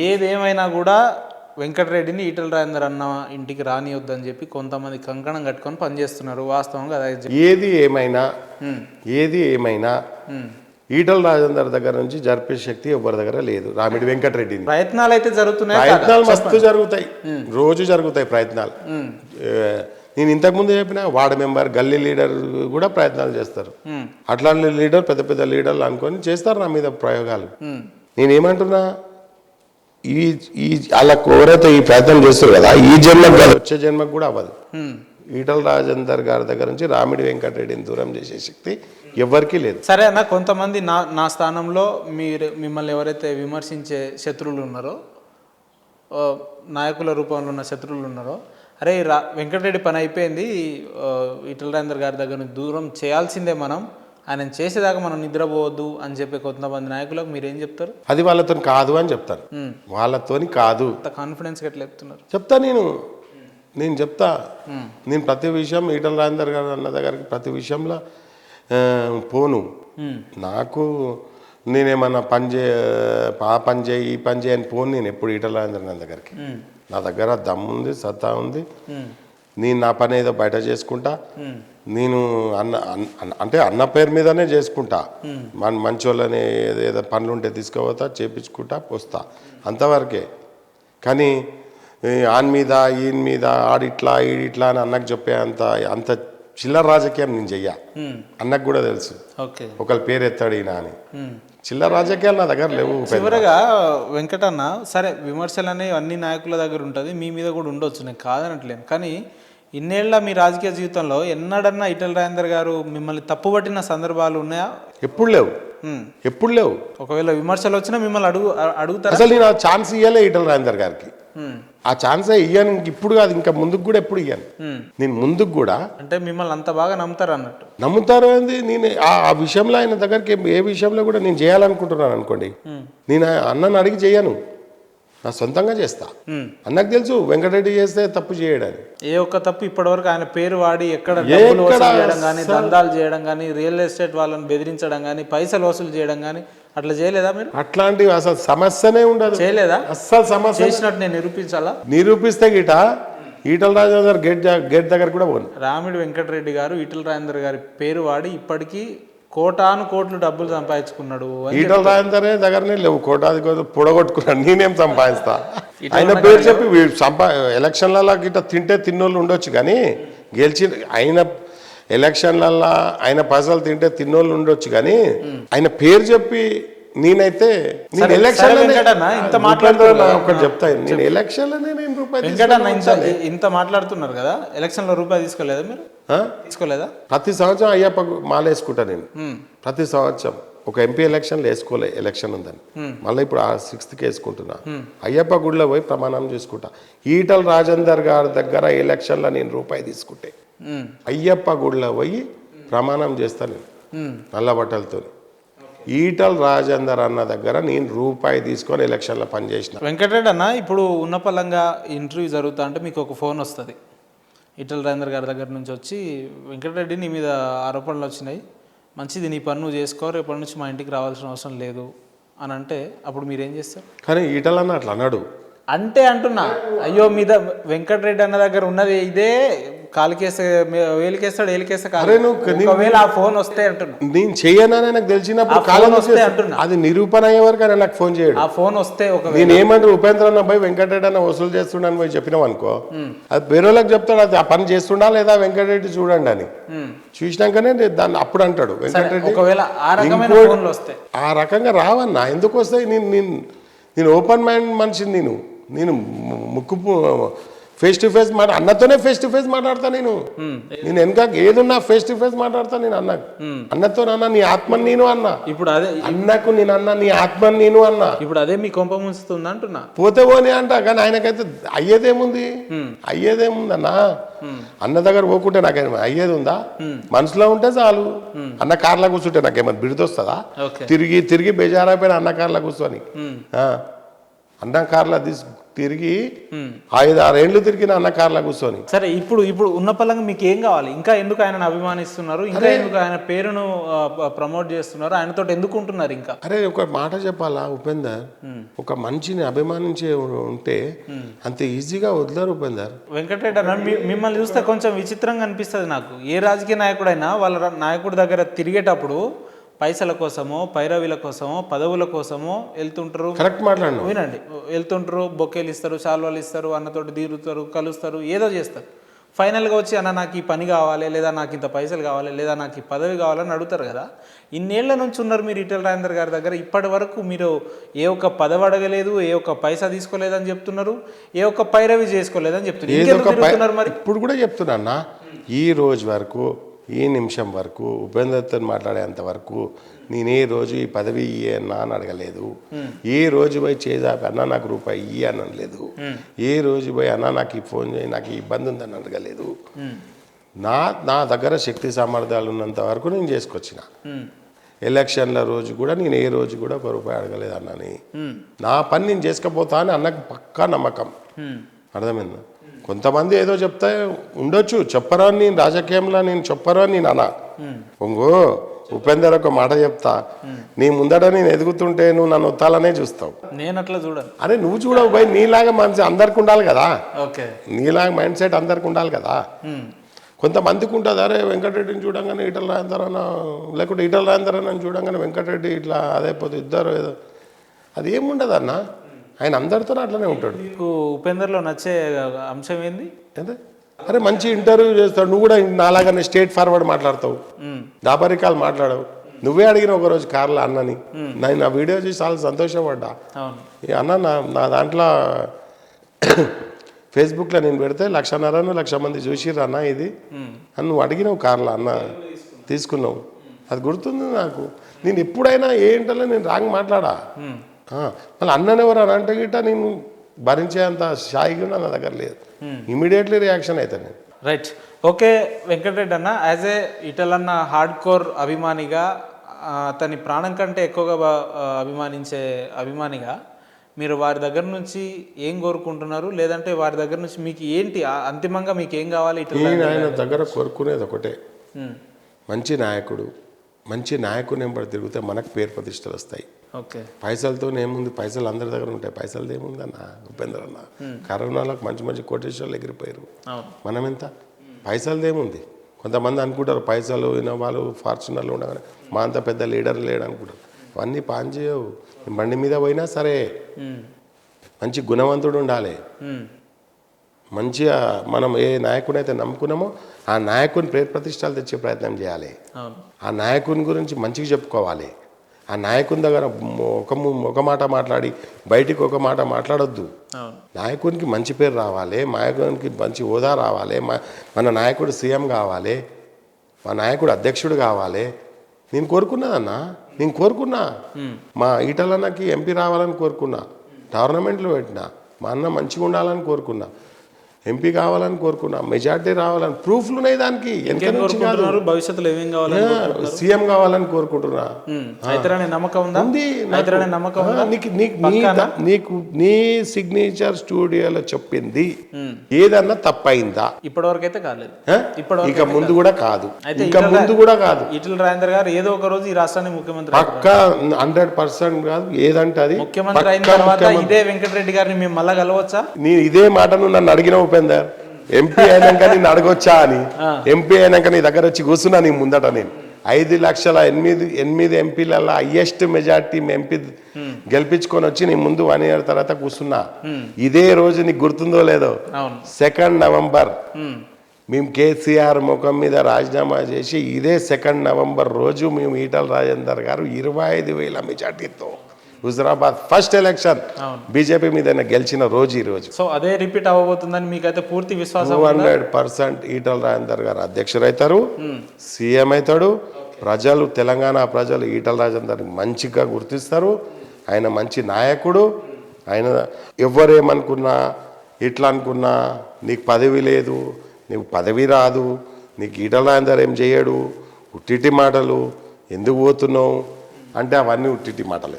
ఏదేమైనా కూడా వెంకటరెడ్డిని ఈటల రాజేందర్ అన్న ఇంటికి రానియొద్దని చెప్పి కొంతమంది కంకణం కట్టుకొని పనిచేస్తున్నారు. వాస్తవంగా ఏది ఏమైనా ఈటల రాజేందర్ దగ్గర నుంచి జరిపే శక్తి ఎవరి దగ్గర లేదు. రామిడి వెంకటరెడ్డిని ప్రయత్నాలు అయితే జరుగుతున్నాయి, ప్రయత్నాలు మస్తు జరుగుతాయి, రోజు జరుగుతాయి ప్రయత్నాలు. నేను ఇంతకుముందు చెప్పిన వార్డు మెంబర్, గల్లీ లీడర్ కూడా ప్రయత్నాలు చేస్తారు. అట్లాంటి లీడర్, పెద్ద పెద్ద లీడర్లు అనుకొని చేస్తారు నా మీద ప్రయోగాలు. నేనేమంటున్నా, ఈ వాళ్ళకు ఎవరైతే ఈ ప్రయత్నం చేస్తారు కదా, ఈ జన్మకు కాదు వచ్చే జన్మకు కూడా అవ్వదు. ఈటల రాజేందర్ గారి దగ్గర నుంచి రామిడి వెంకటరెడ్డిని దూరం చేసే శక్తి ఎవరికీ లేదు. సరే అన్న, కొంతమంది నా స్థానంలో మిమ్మల్ని ఎవరైతే విమర్శించే శత్రువులు ఉన్నారో, నాయకుల రూపంలో ఉన్న శత్రువులు ఉన్నారో, అరే వెంకటరెడ్డి పని అయిపోయింది, ఈటల రాజేందర్ గారి దగ్గర నుంచి దూరం చేయాల్సిందే, ఆయన చేసేదాకా మనం నిద్రపోవద్దు అని చెప్పి కొంతమంది నాయకులకు మీరేం చెప్తారు? అది వాళ్ళతో కాదు అని చెప్తారు. వాళ్ళతోని కాదు. కాన్ఫిడెన్స్ ఎట్లా చెప్తున్నారు? చెప్తా నేను చెప్తా. నేను ప్రతి విషయం ఈటల రాజేందర్ గారు అన్న దగ్గరికి ప్రతి విషయంలో పోను. నాకు నేనేమన్నా ఆ పని చేయి ఈ పని చేయని పోను. నేను ఎప్పుడు ఈటల రాజేందర్ గారి దగ్గరికి, నా దగ్గర దమ్ముంది, సత్తా ఉంది. నేను నా పని ఏదో బయట చేసుకుంటా. నేను అన్న పేరు మీదనే చేసుకుంటా. మంచోళ్ళని ఏదో పనులు ఉంటే తీసుకుపోతా, చేపించుకుంటా, పోస్తా, అంతవరకే. కానీ ఆన్ మీద ఈయన మీద ఆడిట్లా ఈడిట్లా అని అన్నకు చెప్పే అంత చిల్లర రాజకీయం నేను చెయ్యా. అన్నకు కూడా తెలుసు ఒకళ్ళ పేరు ఎత్తాడు ఈయన అని. చిల్లర రాజకీయాలు నా దగ్గర లేవు. చివరగా వెంకటన్న, సరే విమర్శలు అనేవి అన్ని నాయకుల దగ్గర ఉంటుంది, మీ మీద కూడా ఉండొచ్చు, నేను కాదనట్లేను. కానీ ఇన్నేళ్ల మీ రాజకీయ జీవితంలో ఎన్నడన్నా ఈటల రాజేందర్ గారు మిమ్మల్ని తప్పుపట్టిన సందర్భాలు ఉన్నాయా? ఎప్పుడు లేవు. ఒకవేళ విమర్శలు వచ్చినా మిమ్మల్ని అడుగుతారు? అసలు నేను ఆ ఛాన్స్ ఇవ్వలే ఈటల రాజేందర్ గారికి. ఆ ఛాన్సే ఇయ్యాను, ఇప్పుడు కాదు, ఇంకా ముందుకు కూడా ఎప్పుడు ఇయ్యాను. నేను ముందుకు కూడా అంటే మిమ్మల్ని అంత బాగా నమ్ముతారు అన్నట్టు. నమ్ముతారు అంది. నేను ఆ విషయంలో ఆయన దగ్గరికి ఏ విషయంలో కూడా నేను చేయాలనుకుంటున్నాను అనుకోండి, నేను అన్నను అడిగి చేయను, నా సొంతంగా చేస్తా. అన్నకు తెలుసు వెంకటరెడ్డి చేస్తే తప్పు చేయడానికి. ఏ ఒక్క తప్పు ఇప్పటివరకు ఆయన పేరు వాడి ఎక్కడ డబ్బులు వసూలు చేయడం కానీ, దందాలు చేయడం కానీ, రియల్ ఎస్టేట్ వాళ్ళని బెదిరించడం కానీ, పైసలు వసూలు చేయడం కానీ అట్లా చేయలేదా మీరు? అట్లాంటివి అసలు సమస్యనే ఉండదు. చేయలేదా? అస్సలు సమస్య చేసినట్టు నేను నిరూపించాలా? నిరూపిస్తే గిట ఈటల రాజేందర్ గేట్ దగ్గర కూడా పోను. రామిడి వెంకటరెడ్డి గారు ఈటల రాజేందర్ గారి పేరు వాడి ఇప్పటికీ కోటాను కోట్లు డబ్బులు సంపాదించుకున్నాడు. ఈటల రాజేందర్ దగ్గరనే లేవు, కోటాది పొడగొట్టుకున్నాడు. నేనేం సంపాదిస్తా? ఆయన పేరు చెప్పి ఎలక్షన్లలో గిట్ట తిన్నోళ్ళు ఉండొచ్చు, కానీ గెలిచి ఆయన ఎలక్షన్లల్లో ఆయన పైసలు తిన్నోళ్ళు ఉండొచ్చు, కానీ ఆయన పేరు చెప్పి నేనైతే నేను ఒకటి చెప్తాను, నేను ఎలక్షన్లోనే ఇంత మాట్లాడుతున్నారు కదా, ఎలక్షన్ లో రూపాయి తీసుకోలేదా మీరు? తీసుకోలేదా? ప్రతి సంవత్సరం అయ్యప్ప మాల వేసుకుంటా నేను. ప్రతి సంవత్సరం ఒక ఎంపీ ఎలక్షన్లో వేసుకోలే, ఎలక్షన్ ఉందని. మళ్ళీ ఇప్పుడు 6th వేసుకుంటున్నా. అయ్యప్ప గుడిలో పోయి ప్రమాణం చేసుకుంటా. ఈటల రాజేందర్ గారి దగ్గర ఎలక్షన్లో నేను రూపాయి తీసుకుంటే అయ్యప్ప గుడిలో పోయి ప్రమాణం చేస్తాను నేను నల్ల బట్టలతో. ఈటల రాజేందర్ అన్న దగ్గర నేను రూపాయి తీసుకొని ఎలక్షన్లో పనిచేసిన. వెంకటరెడ్డి అన్న, ఇప్పుడు ఉన్నపల్లంగా ఇంటర్వ్యూ జరుగుతా అంటే మీకు ఒక ఫోన్ వస్తుంది ఈటల రాజేందర్ గారి దగ్గర నుంచి వచ్చి, వెంకటరెడ్డి నీ మీద ఆరోపణలు వచ్చినాయి, మంచిది, నీ పని నువ్వు చేసుకో, రేపటి నుంచి మా ఇంటికి రావాల్సిన అవసరం లేదు అని అంటే అప్పుడు మీరేం చేస్తారు? కానీ ఈటల అన్న అట్లా అన్నాడు అంటే అంటున్నా, అయ్యో మీద వెంకటరెడ్డి అన్న దగ్గర ఉన్నది ఇదే, కాలికేస్తే వేలికేస్తాడు, ఒకవేళ ఆ ఫోన్ వస్తే అంటున్నా, నేను చెయ్యనని నాకు తెలిసినప్పుడు కాలం వస్తే అంటున్నా, అది నిరూపణ అయ్యే వరకు నాకు ఫోన్ చేయడు. ఆ ఫోన్ వస్తే నేను ఏమంటారు, ఉపేంద్ర అన్న పోయి వెంకటరెడ్డి అన్న వసూలు చేస్తుండని పోయి చెప్పినాం అనుకో, అది వేరే వాళ్ళకి చెప్తాడు, అది ఆ పని చేస్తుండా లేదా వెంకటరెడ్డి చూడండి అని. చూసినాకనే దాన్ని అప్పుడు అంటాడు వెంకటరెడ్డి. ఒకవేళ ఆ రకంగా రావన్నా, ఎందుకు వస్తాయి? నేను ఓపెన్ మైండ్ మనిషిని. నేను ముక్కు ఫేస్ టు ఫేస్ అన్నతోనే ఫేస్ టు ఫేస్ మాట్లాడతా. నేను వెనక ఏదున్నా ఫేస్ టు ఫేస్ మాట్లాడతా. నేను అన్నతో అన్న నీ ఆత్మని నేను అన్నా, ఇప్పుడు అదే అన్నకు నేను అన్నా నీ ఆత్మని నేను అన్నా. ఇప్పుడు అదే మీ కొంప ముంచుతుంది అంటున్నా. పోతే పోనీ అంట, కానీ ఆయనకైతే అయ్యేదేముంది అన్న. అన్న దగ్గర పోకుంటే నాకేమైనా అయ్యేది ఉందా? మనసులో ఉంటే చాలు. అన్న కార్లో కూర్చుంటే నాకేమైనా బిడిదొస్తుందా? తిరిగి బేజారైపోయిన అన్న కార్లో కూర్చొని అన్న కార్లో తిరిగి 5-6 ఏళ్ళు తిరిగిన అన్న కార్లో కూర్చొని. సరే, ఇప్పుడు ఉన్న పలంగా మీకు ఏం కావాలి? ఇంకా ఎందుకు ఆయనను అభిమానిస్తున్నారు? ఇంకా ఎందుకు ఆయన పేరును ప్రమోట్ చేస్తున్నారు? ఆయనతో ఎందుకు ఉంటున్నారు ఇంకా? అరే ఒక మాట చెప్పాలా ఉపేందర్, ఒక మనిషిని అభిమానించే ఉంటే అంత ఈజీగా వదలరు ఉపేందర్. వెంకటరెడ్డి అన్న, మిమ్మల్ని చూస్తే కొంచెం విచిత్రంగా అనిపిస్తుంది నాకు. ఏ రాజకీయ నాయకుడైనా వాళ్ళ నాయకుడి దగ్గర తిరిగేటప్పుడు పైసల కోసమో, పైరవీల కోసమో, పదవుల కోసమో వెళ్తుంటారు. కరెక్ట్ మాట్లాడినా వినండి, వెళ్తుంటారు, బొకేలు ఇస్తారు, శాల్వాలు ఇస్తారు, అన్నతోటి తీరుతారు, కలుస్తారు, ఏదో చేస్తారు. ఫైనల్గా వచ్చి అన్న నాకు ఈ పని కావాలి, లేదా నాకు ఇంత పైసలు కావాలి, లేదా నాకు ఈ పదవి కావాలని అడుగుతారు కదా. ఇన్నేళ్ల నుంచి ఉన్నారు మీరు ఈటెల రాజేందర్ గారి దగ్గర. ఇప్పటి వరకు మీరు ఏ ఒక్క పదవి అడగలేదు, ఏ ఒక్క పైసా తీసుకోలేదని చెప్తున్నారు, ఏ ఒక్క పైరవి చేసుకోలేదని చెప్తున్నారు. మరి ఇప్పుడు కూడా చెప్తున్నా, ఈ రోజు వరకు, ఈ నిమిషం వరకు, ఉపేందర్తో మాట్లాడేంత వరకు నేను ఏ రోజు ఈ పదవి ఇయ్యి అన్నా అని అడగలేదు. ఏ రోజు పోయి చేజాపి అన్నా నాకు రూపాయి ఇయ్యి అని అనలేదు. ఏ రోజు పోయి అన్నా నాకు ఈ ఫోన్ చేయి, నాకు ఈ ఇబ్బంది ఉందని అడగలేదు. నా దగ్గర శక్తి సామర్థ్యాలు ఉన్నంత వరకు నేను చేసుకొచ్చిన. ఎలక్షన్ల రోజు కూడా నేను ఏ రోజు కూడా 1 రూపాయి అడగలేదు అన్నని. నా పని నేను చేసుకపోతా అని అన్నకు పక్కా నమ్మకం. అర్థమైందా? కొంతమంది ఏదో చెప్తే ఉండొచ్చు, చెప్పరా నేను రాజకీయంలో నేను చెప్పరా నేను అన్నా. ఇంకో ఉపేందర్ ఒక మాట చెప్తా, నీ ముందట నేను ఎదుగుతుంటే నువ్వు నన్ను వత్తాలనే చూస్తావు. నేను అట్లా చూడను. అరే నువ్వు చూడవు పోయి, నీలాగా మనసు అందరికి ఉండాలి కదా. ఓకే, నీలాగా మైండ్ సెట్ అందరికి ఉండాలి కదా. కొంతమందికి ఉంటుంది, అరే వెంకటరెడ్డిని చూడంగానే ఈటెల రాజేందర్ అన్న, లేకుంటే ఈటెల రాజేందర్ అన్న చూడంగానే వెంకటరెడ్డి ఇట్లా అదైపోతే ఇద్దరు ఏదో. అది ఏముండదు అన్న, ఆయన అందరితో అట్లనే ఉంటాడు. మీకు ఉపేందర్లో నచ్చే అంశం ఏంది? అంటే అరే మంచి ఇంటర్వ్యూ చేస్తాడు. నువ్వు కూడా నాలాగానే స్ట్రేట్ ఫార్వర్డ్ మాట్లాడతావు, దాపరికాలు మాట్లాడవు. నువ్వే అడిగిన ఒకరోజు కార్లో అన్నని, నేను నా వీడియో చూసి చాలా సంతోషపడ్డా. అన్న నా దాంట్లో ఫేస్బుక్లో నేను పెడితే 1,500,000 మంది చూసిర్రు అన్న ఇది అని నువ్వు అడిగినావు కార్లో, అన్న తీసుకున్నావు. అది గుర్తుంది నాకు. నేను ఎప్పుడైనా ఏంటలో నేను రాంగ్ మాట్లాడా. మళ్ళీ అన్ననెవరు అని అంటే గిట్ట నేను భరించేంత స్థాయి కూడా నా దగ్గర లేదు. ఇమీడియట్లీ రియాక్షన్ అవుతాను నేను. రైట్, ఓకే వెంకటరెడ్డి అన్న, యాజ్ ఏ ఈటెలన్న హార్డ్ కోర్ అభిమానిగా, అతని ప్రాణం కంటే ఎక్కువగా అభిమానించే అభిమానిగా మీరు వారి దగ్గర నుంచి ఏం కోరుకుంటున్నారు? లేదంటే వారి దగ్గర నుంచి మీకు ఏంటి అంతిమంగా మీకు ఏం కావాలి? ఆయన దగ్గర కోరుకునేది ఒకటే, మంచి నాయకుడు. మంచి నాయకుని వెంబడి తిరిగితే మనకు పేరు ప్రతిష్టలు వస్తాయి. ఓకే, పైసలతో ఏముంది, పైసలు అందరి దగ్గర ఉంటాయి, పైసలతో ఏముంది అన్న. ఉపేంద్ర అన్న కరోనాలకు మంచి కోటేశ్వర్లు ఎగిరిపోయారు, మనం ఎంత? పైసలతో ఏముంది? కొంతమంది అనుకుంటారు పైసలు ఇన్నోవాలు ఫార్చునర్లు ఉండగానే మా అంత పెద్ద లీడర్ లేడు అనుకుంటారు. అవన్నీ పాన్ చేయవు. బండి మీద పోయినా సరే మంచి గుణవంతుడు ఉండాలి. మంచిగా మనం ఏ నాయకుని అయితే నమ్ముకున్నామో ఆ నాయకుని పేరు ప్రతిష్టలు తెచ్చే ప్రయత్నం చేయాలి. ఆ నాయకుని గురించి మంచిగా చెప్పుకోవాలి. ఆ నాయకుని దగ్గర ఒక మాట మాట్లాడి బయటికి ఒక మాట మాట్లాడొద్దు. నాయకునికి మంచి పేరు రావాలి, నాయకునికి మంచి హోదా రావాలి, మన నాయకుడు సీఎం కావాలి, మా నాయకుడు అధ్యక్షుడు కావాలి. నేను కోరుకున్నదన్నా, నేను కోరుకున్నా. మా ఈటలన్నకి ఎంపీ రావాలని కోరుకున్నా, టోర్నమెంట్లు పెట్టినా. మా అన్న మంచిగా ఉండాలని కోరుకున్నా, ఎంపీ కావాలని కోరుకున్నా, మెజార్టీ రావాలని. ప్రూఫ్లు ఉన్నాయి దానికి. భవిష్యత్తులో ఏమేం కావాలి? సీఎం కావాలని కోరుకుంటున్నా. నీ సిగ్నేచర్ స్టూడియోలో చెప్పింది ఏదన్నా తప్పైందా? ఇప్పటివరకు అయితే కాలేదు. ఇక ముందు కూడా కాదు, ఇక ముందు కూడా కాదు. ఈటెల రాజేందర్ గారు ఏదో ఒక రోజు ఈ రాష్ట్రానికి ముఖ్యమంత్రి పక్కా 100% కాదు. ఏదంటే అది ముఖ్యమంత్రి అయిన తర్వాత ఇదే వెంకటరెడ్డి గారిని మేము మళ్ళా కలవచ్చా? నేను ఇదే మాటను నన్ను అడిగిన ఉపేందర్, ఎంపీ అయినాక నేను అడగొచ్చా అని. ఎంపీ అయినాక నీ దగ్గర వచ్చి కూర్చున్నా నీ ముందట. నేను 5,08,000 ఎంపీలలో హైయెస్ట్ మెజార్టీ ఎంపీ గెలిపించుకొని వచ్చి నీ ముందు 1 year తర్వాత కూర్చున్నా. ఇదే రోజు నీకు గుర్తుందో లేదో, 2 November మేము కేసీఆర్ ముఖం మీద రాజీనామా చేసి ఇదే 2 November రోజు మేము ఈటెల రాజేందర్ గారు 25,000 మెజార్టీతో హుజరాబాద్ ఫస్ట్ ఎలక్షన్ బీజేపీ మీద గెలిచిన రోజు ఈ రోజు. సో అదే రిపీట్ అవ్వబోతుందని మీకైతే పూర్తి విశ్వాసం? 100% ఈటెల రాజేందర్ గారు అధ్యక్షుడు అవుతారు, సీఎం అవుతాడు. ప్రజలు, తెలంగాణ ప్రజలు ఈటెల రాజేందర్ని మంచిగా గుర్తిస్తారు. ఆయన మంచి నాయకుడు. ఆయన ఎవరేమనుకున్నా, ఇట్లా అనుకున్నా, నీకు పదవి లేదు, నీకు పదవి రాదు, నీకు ఈటెల రాజేందర్ ఏం చేయడు, ఉట్టిటి మాటలు, ఎందుకు పోతున్నావు అంటే అవన్నీ ఉట్టిటి మాటలే.